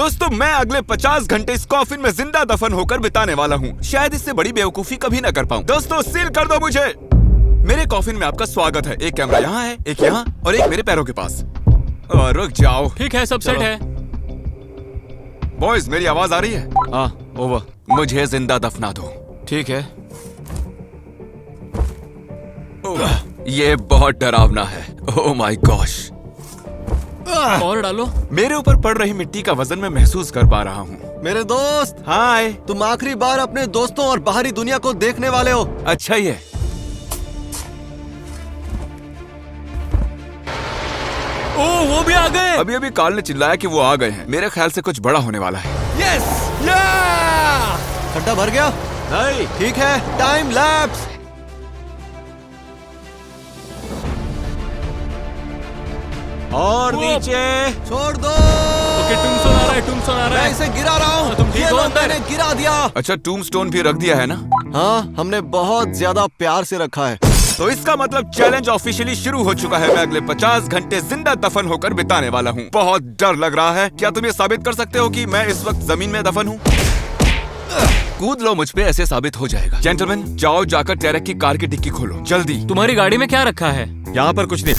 दोस्तों, मैं अगले 50 घंटे इस कॉफिन में जिंदा दफन होकर बिताने वाला हूँ। शायद इससे बड़ी बेवकूफी कभी न कर पाऊँ। दोस्तों, सील कर दो मुझे। मेरे कॉफिन में आपका स्वागत है। एक कैमरा यहाँ है, एक यहाँ और एक मेरे पैरों के पास। रुक जाओ। ठीक है, सब सेट है। बॉयज, मेरी आवाज आ रही है? हाँ, ओवर। मुझे जिंदा दफना दो। ठीक है। ये बहुत डरावना है। Oh my gosh. और डालो। मेरे ऊपर पड़ रही मिट्टी का वजन मैं महसूस कर पा रहा हूँ। मेरे दोस्त, हाय। तुम आखिरी बार अपने दोस्तों और बाहरी दुनिया को देखने वाले हो। अच्छा ही है। ओह, वो भी आ गए। अभी अभी कार्ल ने चिल्लाया कि वो आ गए हैं। मेरे ख्याल से कुछ बड़ा होने वाला है। यस, खड्डा भर गया? नहीं। ठीक है, टाइम लैप्स। और नीचे छोड़ दो। ओके, टूम्बस्टोन आ रहा है, टूम्बस्टोन आ रहा मैं है। इसे गिरा रहा हूँ। तुम ठीक ये हो लो, अंदर? मैंने गिरा दिया। अच्छा, टूम्बस्टोन भी रख दिया है ना? हाँ, हमने बहुत ज्यादा प्यार से रखा है। तो इसका मतलब चैलेंज ऑफिशियली शुरू हो चुका है। मैं अगले 50 घंटे जिंदा दफन होकर बिताने वाला हूँ। बहुत डर लग रहा है। क्या तुम ये साबित कर सकते हो कि मैं इस वक्त जमीन में दफन हूँ? कूद लो मुझ पे, ऐसे साबित हो जाएगा। जेंटलमैन, जाओ जाकर टैरेक की कार की डिक्की खोलो, जल्दी। तुम्हारी गाड़ी में क्या रखा है? यहाँ पर कुछ नहीं।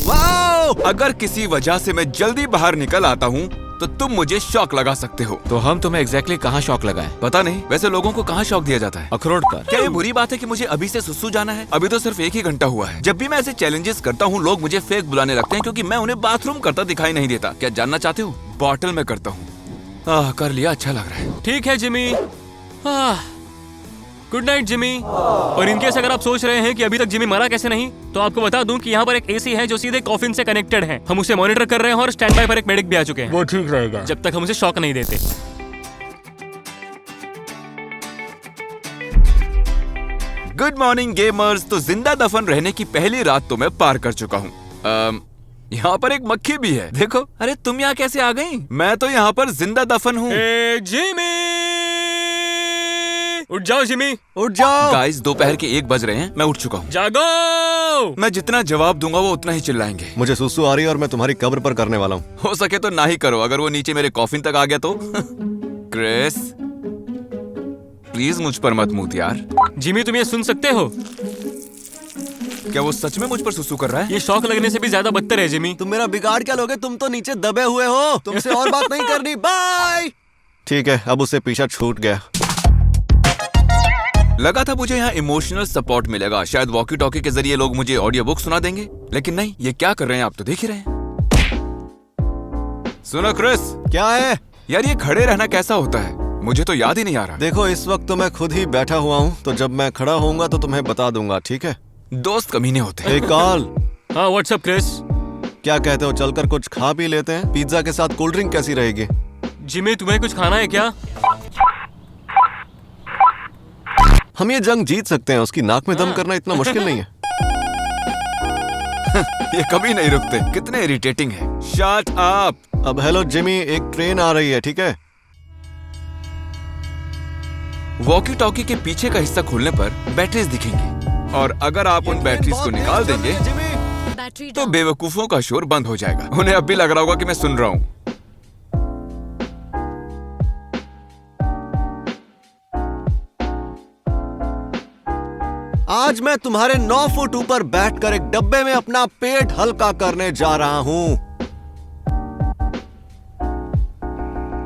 वाओ! अगर किसी वजह से मैं जल्दी बाहर निकल आता हूँ तो तुम मुझे शॉक लगा सकते हो। तो हम तुम्हें एग्जैक्टली कहाँ शॉक लगाएं? पता नहीं, वैसे लोगों को कहाँ शॉक दिया जाता है? अखरोट पर। क्या ये बुरी बात है कि मुझे अभी से सुसु जाना है? अभी तो सिर्फ 1 ही घंटा हुआ है। जब भी मैं ऐसे चैलेंजेस करता हूँ, लोग मुझे फेक बुलाने लगते हैं क्योंकि मैं उन्हें बाथरूम करता दिखाई नहीं देता। क्या जानना चाहते हो? बॉटल में करता हूँ। कर लिया, अच्छा लग रहा है। ठीक है जिमी। Good night Jimmy. और इनकेस अगर आप सोच रहे हैं कि अभी तक जिमी मरा कैसे नहीं, तो आपको बता दूं कि यहाँ पर एक एसी है जो सीधे कॉफिन से कनेक्टेड है। हम उसे मॉनिटर कर रहे हैं और स्टैंड बाय पर एक मेडिक भी आ चुके हैं। वो ठीक रहेगा जब तक हम उसे शॉक नहीं देते। Good morning gamers. तो जिंदा दफन रहने की पहली रात तो मैं पार कर चुका हूँ। यहाँ पर एक मक्खी भी है, देखो। अरे तुम यहाँ कैसे आ गई? मैं तो यहाँ पर जिंदा दफन हूँ। जिमी, उठ जाओ जिमी, उठ जाओ। गाइस, दोपहर के 1 बज रहे हैं। मैं उठ चुका हूँ। जागो। मैं जितना जवाब दूंगा वो उतना ही चिल्लाएंगे। मुझे सुसु आ रही है और मैं तुम्हारी कब्र पर करने वाला हूँ। हो सके तो ना ही करो। अगर वो नीचे मेरे कॉफिन तक आ गया तो क्रिस, प्लीज मुझ पर मत मूत यार। जिमी, तुम ये सुन सकते हो? क्या वो सच में मुझ पर सुसु कर रहा है? ये शॉक लगने से भी ज्यादा बदतर है जिमी। तुम मेरा बिगाड़ क्या लोगे? तुम तो नीचे दबे हुए हो। तुमसे और बात नहीं करनी। बाय। ठीक है, अब उससे पीछा छूट गया। लगा था मुझे यहाँ इमोशनल सपोर्ट मिलेगा। शायद वॉकी टॉकी के जरिए लोग मुझे ऑडियो बुक सुना देंगे, लेकिन नहीं। ये क्या कर रहे हैं आप तो देख ही रहे हैं। सुनो क्रिस। क्या है? यार, ये खड़े रहना कैसा होता है? मुझे तो याद ही नहीं आ रहा। देखो, इस वक्त तो मैं खुद ही बैठा हुआ हूँ, तो जब मैं खड़ा होऊंगा तो तुम्हें बता दूंगा, ठीक है? दोस्त कमीने होते हैं। एक कॉल। हाँ, व्हाट्सअप क्रिस। क्या कहते हो, चलकर कुछ खा पी लेते हैं? पिज्जा के साथ कोल्ड ड्रिंक कैसी रहेगी? जिमी, तुम्हें कुछ खाना है क्या? हम ये जंग जीत सकते हैं। उसकी नाक में दम करना इतना मुश्किल नहीं है। ये कभी नहीं रुकते। कितने इरिटेटिंग है। Shut up. अब हेलो जिमी, एक ट्रेन आ रही है, ठीक है? वॉकी टॉकी के पीछे का हिस्सा खोलने पर बैटरीज दिखेंगी, और अगर आप उन बैटरीज को निकाल देंगे तो बेवकूफों का शोर बंद हो जाएगा। उन्हें अब भी लग रहा होगा कि मैं सुन रहा हूँ। आज मैं तुम्हारे 9 फुट ऊपर बैठकर एक डब्बे में अपना पेट हल्का करने जा रहा हूँ।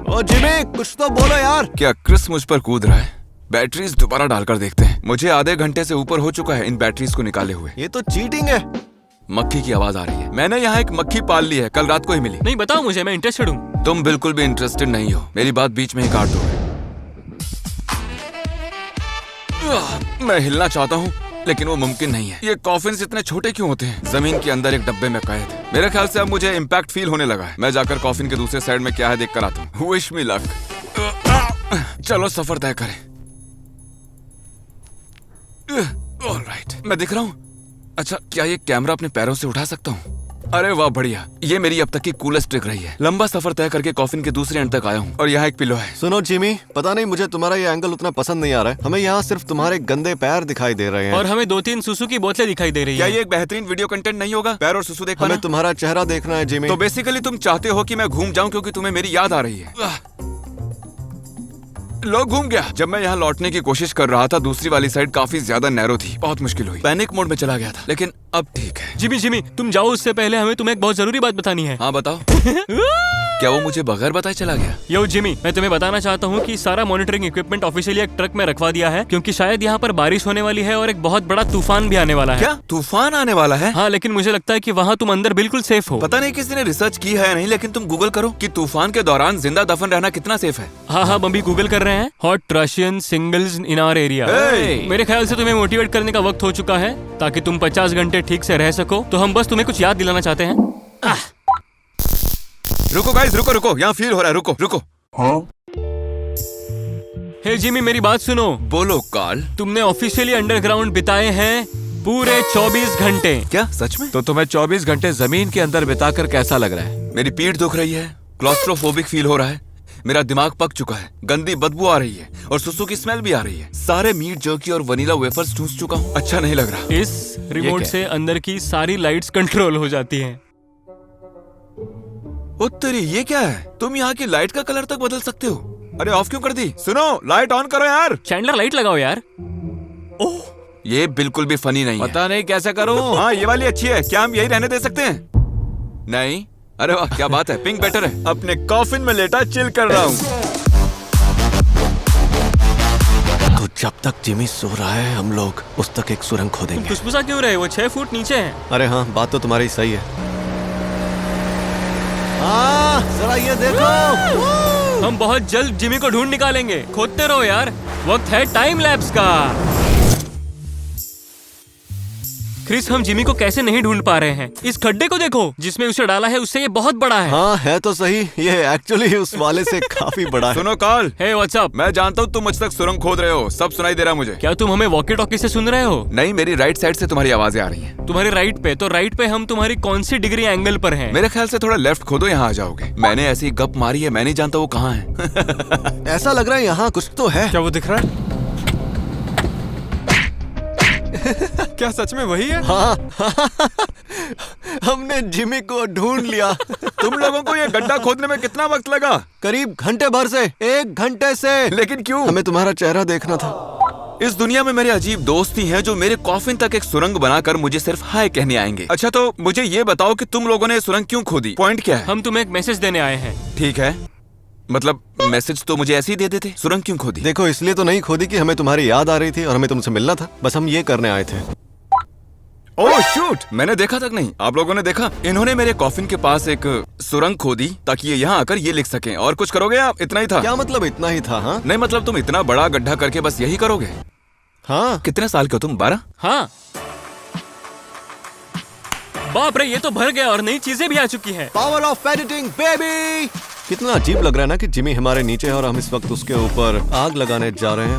ओ जिमी, कुछ तो बोलो यार। क्या क्रिस मुझ पर कूद रहा है? बैटरीज दोबारा डालकर देखते हैं। मुझे आधे घंटे से ऊपर हो चुका है इन बैटरीज को निकाले हुए। ये तो चीटिंग है। मक्खी की आवाज आ रही है। मैंने यहाँ एक मक्खी पाल ली है, कल रात को ही मिली। नहीं, बताओ मुझे, मैं इंटरेस्टेड हूँ। तुम बिल्कुल भी इंटरेस्टेड नहीं हो। मेरी बात बीच में ही काट दो। मैं हिलना चाहता हूँ लेकिन वो मुमकिन नहीं है। ये कॉफिन्स इतने छोटे क्यों होते हैं? जमीन के अंदर एक डब्बे में कैद। मेरे ख्याल से अब मुझे इम्पैक्ट फील होने लगा है। मैं जाकर कॉफिन के दूसरे साइड में क्या है देख कर आता हूँ। Wish me luck. चलो सफर तय करें। ऑलराइट, मैं दिख रहा हूँ। अच्छा, क्या ये कैमरा अपने पैरों से उठा सकता हूँ? अरे वाह बढ़िया, ये मेरी अब तक की कूलेस्ट ट्रिक रही है। लंबा सफर तय करके कॉफिन के दूसरे एंड तक आया हूँ और यहाँ एक पिलो है। सुनो जिमी, पता नहीं मुझे तुम्हारा ये एंगल उतना पसंद नहीं आ रहा है। हमें यहाँ सिर्फ तुम्हारे गंदे पैर दिखाई दे रहे हैं। और हमें 2-3 सुसु की बोतलें दिखाई दे रही क्या है। ये एक बेहतरीन वीडियो कंटेंट नहीं होगा? पैर और सुसु देख पाना? हमें तुम्हारा चेहरा देखना है जिमी। तो बेसिकली तुम चाहते हो कि मैं घूम जाऊं क्योंकि तुम्हें मेरी याद आ रही है। लो घूम गया। जब मैं यहाँ लौटने की कोशिश कर रहा था, दूसरी वाली साइड काफी ज्यादा नैरो थी, बहुत मुश्किल हुई। पैनिक मोड में चला गया था, लेकिन अब ठीक है। जिमी तुम जाओ, उससे पहले हमें तुम्हें एक बहुत जरूरी बात बतानी है। हाँ बताओ। क्या वो मुझे बगैर बताए चला गया? यो जिमी, मैं तुम्हें बताना चाहता हूँ कि सारा मॉनिटरिंग इक्विपमेंट ऑफिशियली एक ट्रक में रखवा दिया है, क्योंकि शायद यहाँ पर बारिश होने वाली है और एक बहुत बड़ा तूफान भी आने वाला है। क्या तूफान आने वाला है? हाँ, लेकिन मुझे लगता है कि वहाँ तुम अंदर बिल्कुल सेफ हो। पता नहीं किसी ने रिसर्च की है या नहीं, लेकिन तुम गूगल करो कि तूफान के दौरान जिंदा दफन रहना कितना सेफ है। हाँ, हम अभी गूगल कर रहे हैं। Hot Russian singles in our area. Hey! मेरे ख्याल से तुम्हें मोटिवेट करने का वक्त हो चुका है, ताकि तुम 50 घंटे ठीक से रह सको। तो हम बस तुम्हें कुछ याद दिलाना चाहते हैं। रुको गाइस, रुको, यहाँ फील हो रहा है, रुको। हे जिमी, मेरी बात सुनो। बोलो कार्ल। तुमने ऑफिशियली अंडरग्राउंड बिताए हैं पूरे 24 घंटे। क्या सच में? तो तुम्हें 24 घंटे जमीन के अंदर बिताकर कैसा लग रहा है? मेरी पीठ दुख रही है, क्लॉस्ट्रोफोबिक फील हो रहा है, मेरा दिमाग पक चुका है, गंदी बदबू आ रही है और सुसु की स्मेल भी आ रही है। सारे मीट जर्की और वनीला वेफर्स ठूस चुका हूँ। अच्छा नहीं लग रहा। इस रिमोट क्या? से अंदर की सारी लाइट्स कंट्रोल हो जाती हैं। ओ तेरी, ये क्या है? तुम यहाँ की लाइट का कलर तक बदल सकते हो। अरे ऑफ क्यों कर दी? सुनो, लाइट ऑन करो यार। चैंडलर, लाइट लगाओ यार। ये बिल्कुल भी फनी नहीं है। पता नहीं कैसे करूं। हाँ, ये वाली अच्छी है। क्या हम यही रहने दे सकते हैं? नहीं। अरे वाह, क्या बात है, पिंक बेटर है। अपने कॉफिन में लेटा चिल कर रहा हूँ। तो जब तक जिमी सो रहा है, हम लोग उस तक एक सुरंग खोदेंगे। खुशबुसा क्यों रहे? वो 6 फुट नीचे है। अरे हाँ, बात तो तुम्हारी सही है। जरा ये देखो। हम बहुत जल्द जिमी को ढूंढ निकालेंगे। खोदते रहो यार, वक्त है टाइम लैप्स का। क्रिस, हम जिमी को कैसे नहीं ढूंढ पा रहे हैं? इस खड्डे को देखो जिसमें उसे डाला है, उससे ये बहुत बड़ा है। हाँ, है तो सही। ये एक्चुअली उस वाले से काफी बड़ा है। सुनो कार्ल, हे व्हाट्स अप? मैं जानता हूँ तुम मुझ तक सुरंग खोद रहे हो, सब सुनाई दे रहा है मुझे। क्या तुम हमें वॉकी टॉकी से सुन रहे हो? नहीं, मेरी राइट साइड से तुम्हारी आवाजें आ रही हैं। तुम्हारे राइट पे? तो राइट पे हम तुम्हारी कौन सी डिग्री एंगल पर हैं? मेरे ख्याल से थोड़ा लेफ्ट खोदो, यहाँ आ जाओगे। मैंने ऐसी गप मारी है, मैं नहीं जानता वो कहाँ है। ऐसा लग रहा है यहाँ कुछ तो है। क्या वो दिख रहा है? क्या सच में वही है? हाँ, हमने जिमी को ढूंढ लिया। तुम लोगों को ये गड्ढा खोदने में कितना वक्त लगा? करीब घंटे भर से, 1 घंटे से। लेकिन क्यों? हमें तुम्हारा चेहरा देखना था। इस दुनिया में मेरे अजीब दोस्त ही हैं जो मेरे कॉफिन तक एक सुरंग बनाकर मुझे सिर्फ हाय कहने आएंगे। अच्छा, तो मुझे ये बताओ कि तुम लोगों ने सुरंग क्यों खोदी? पॉइंट क्या है? हम तुम्हें एक मैसेज देने आए हैं। ठीक है, मतलब मैसेज तो मुझे ऐसे ही दे देते। सुरंग क्यों खोदी? देखो, इसलिए तो नहीं खोदी कि हमें तुम्हारी याद आ रही थी और हमें तुमसे मिलना था। बस हम ये करने आए थे। ओह शूट, मैंने देखा तक नहीं। आप लोगों ने देखा? इन्होंने मेरे कॉफिन के पास एक सुरंग खोदी ताकि ये यहाँ आकर ये लिख सकें। और कुछ करोगे आप? इतना ही था? क्या मतलब इतना ही था? हाँ, नहीं, मतलब तुम इतना बड़ा गड्ढा करके बस यही करोगे? हाँ। कितने साल के हो तुम? 12? हाँ। बाप रे, ये तो भर गया और नई चीजें भी आ चुकी हैं। Power of editing baby. कितना अजीब लग रहा है ना कि जिमी हमारे नीचे है और हम इस वक्त उसके ऊपर आग लगाने जा रहे हैं।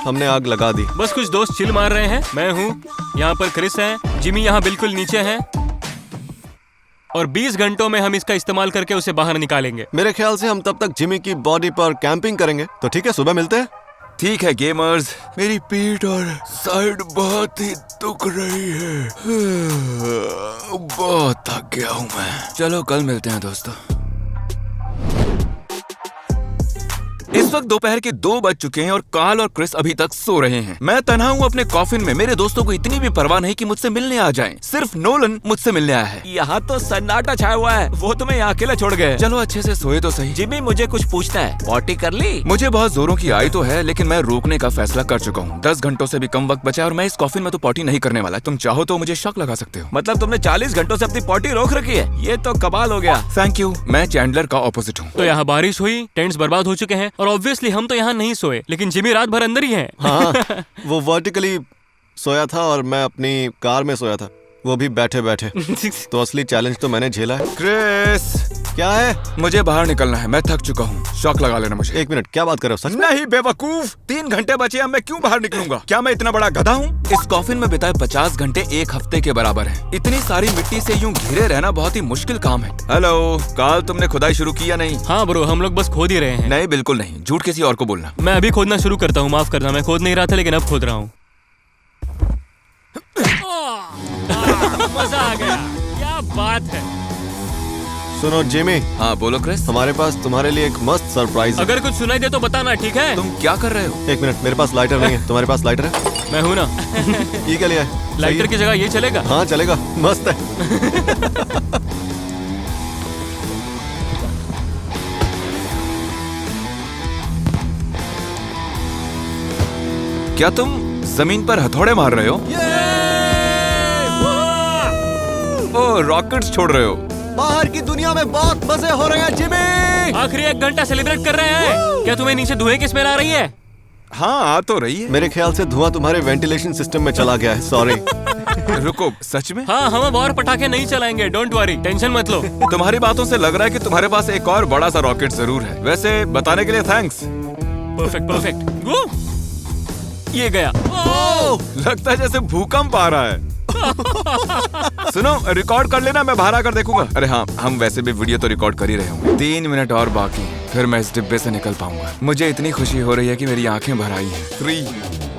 हमने आग लगा दी। बस कुछ दोस्त चिल मार रहे हैं। मैं हूँ यहाँ पर, क्रिस है, जिमी यहाँ बिल्कुल नीचे है और 20 घंटों में हम इसका इस्तेमाल करके उसे बाहर निकालेंगे। मेरे ख्याल से हम तब तक जिमी की बॉडी पर कैंपिंग करेंगे। तो ठीक है, सुबह मिलते हैं। ठीक है गेमर्स, मेरी पीठ और साइड बहुत ही दुख रही है। बहुत थक गया हूँ मैं। चलो कल मिलते हैं दोस्तों। इस वक्त दोपहर के 2 बज चुके हैं और कार्ल और क्रिस अभी तक सो रहे हैं। मैं तन्हा हूँ अपने कॉफिन में। मेरे दोस्तों को इतनी भी परवाह नहीं कि मुझसे मिलने आ जाएं। सिर्फ नोलन मुझसे मिलने आया है। यहाँ तो सन्नाटा छाया हुआ है। वो तुम्हें यहाँ अकेला छोड़ गए। चलो अच्छे से सोए तो सही। जिमी, मुझे कुछ पूछना है। पॉटी कर ली? मुझे बहुत जोरों की आई तो है, लेकिन मैं रोकने का फैसला कर चुका हूँ। 10 घंटों से भी कम वक्त बचा और मैं इस कॉफिन में तो पॉटी नहीं करने वाला। तुम चाहो तो मुझे शक लगा सकते हो। मतलब तुमने 40 घंटों से अपनी पॉटी रोक रखी है? ये तो कमाल हो गया। Thank you. मैं चैंडलर का ऑपोजिट हूँ। तो यहाँ बारिश हुई, टेंट्स बर्बाद हो चुके हैं और ऑब्वियसली हम तो यहाँ नहीं सोए, लेकिन जिमी रात भर अंदर ही है। हाँ, वो वर्टिकली सोया था और मैं अपनी कार में सोया था। वो भी बैठे बैठे। तो असली चैलेंज तो मैंने झेला है। क्रिस, क्या है? मुझे बाहर निकलना है, मैं थक चुका हूँ। शॉक लगा लेना मुझे। 1 मिनट, क्या बात कर रहे हो? सच में? नहीं बेवकूफ, 3 घंटे बचे, अब मैं क्यों बाहर निकलूंगा? क्या मैं इतना बड़ा गधा हूँ? इस कॉफिन में बिताए 50 घंटे 1 हफ्ते के बराबर है। इतनी सारी मिट्टी से यूं घिरे रहना बहुत ही मुश्किल काम है। हेलो काल, तुमने खुदाई शुरू की या नहीं? हाँ ब्रो, हम लोग बस खोद ही रहे हैं। नहीं बिल्कुल नहीं, झूठ किसी और को बोलना। मैं अभी खोदना शुरू करता हूँ, माफ करना, मैं खोद नहीं रहा था लेकिन अब खोद रहा हूँ। मजा आ गया, क्या बात है। सुनो जिमी, हाँ बोलो क्रिस। हमारे पास तुम्हारे लिए एक मस्त सरप्राइज है। अगर कुछ सुनाई दे तो बताना, ठीक है? तुम क्या कर रहे हो? 1 मिनट, मेरे पास लाइटर नहीं है। तुम्हारे पास लाइटर है? मैं हूँ ना। ये क्या लिया है? लाइटर की जगह ये चलेगा? हाँ चलेगा, मस्त है। क्या तुम जमीन पर हथौड़े मार रहे हो? ओ, रॉकेट्स छोड़ रहे हो? बाहर की दुनिया में बहुत मजे हो रहे हैं जिमी। आखिरी 1 घंटा सेलिब्रेट कर रहे हैं। क्या तुम्हें नीचे धुएं की स्मेल आ रही है? हाँ आ तो रही है। मेरे ख्याल से धुआं तुम्हारे वेंटिलेशन सिस्टम में चला गया है, सॉरी। रुको, सच में? हाँ, हम अब और पटाखे नहीं चलाएंगे, डोंट वरी, टेंशन मत लो। तुम्हारी बातों से लग रहा है कि तुम्हारे पास एक और बड़ा सा रॉकेट जरूर है। वैसे बताने के लिए थैंक्स। Perfect perfect. ये गया। लगता है जैसे भूकंप आ रहा है। सुनो, रिकॉर्ड कर लेना, मैं बाहर आकर देखूंगा। अरे हाँ, हम वैसे भी वीडियो तो रिकॉर्ड कर ही रहे होंगे। 3 मिनट और बाकी, फिर मैं इस डिब्बे से निकल पाऊंगा। मुझे इतनी खुशी हो रही है कि मेरी आंखें भर आई हैं। 3,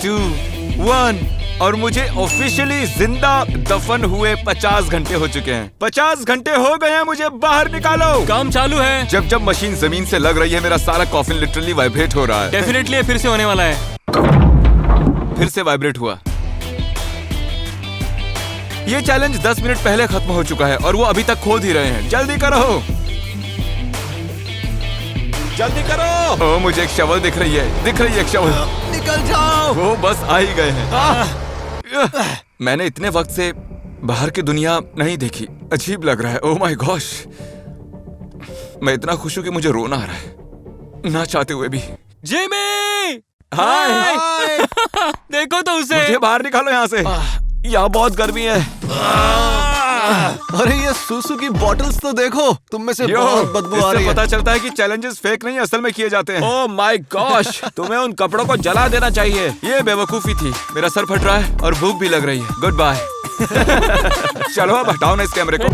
2, 1 और मुझे ऑफिशियली जिंदा दफन हुए 50 घंटे हो चुके हैं। 50 घंटे हो गए हैं, मुझे बाहर निकालो। काम चालू है। जब मशीन जमीन से लग रही है, मेरा सारा कॉफिन लिटरली वाइब्रेट हो रहा है। डेफिनेटली फिर से होने वाला है। फिर से वाइब्रेट हुआ। ये चैलेंज 10 मिनट पहले खत्म हो चुका है और वो अभी तक खोद ही रहे हैं। जल्दी करो, जल्दी करो। ओ, मुझे एक शवल दिख रही है एक शवल। निकल जाओ। वो बस आ ही गए हैं। मैंने इतने वक्त से बाहर की दुनिया नहीं देखी, अजीब लग रहा है। ओह माय गॉश, मैं इतना खुश हूं कि मुझे रोना आ रहा है, ना चाहते हुए भी। जिमी! हाय। देखो तो उसे। मुझे बाहर निकालो यहाँ से, यहाँ बहुत गर्मी है। अरे ये सूसू की बॉटल्स तो देखो, तुम में से यो, बहुत बदबू आ रही इससे है। पता चलता है कि चैलेंजेस फेक नहीं असल में किए जाते हैं। ओह माय गॉश, तुम्हें उन कपड़ों को जला देना चाहिए। ये बेवकूफी थी। मेरा सर फट रहा है और भूख भी लग रही है। Goodbye. चलो अब हटाओ ना इस कैमरे को।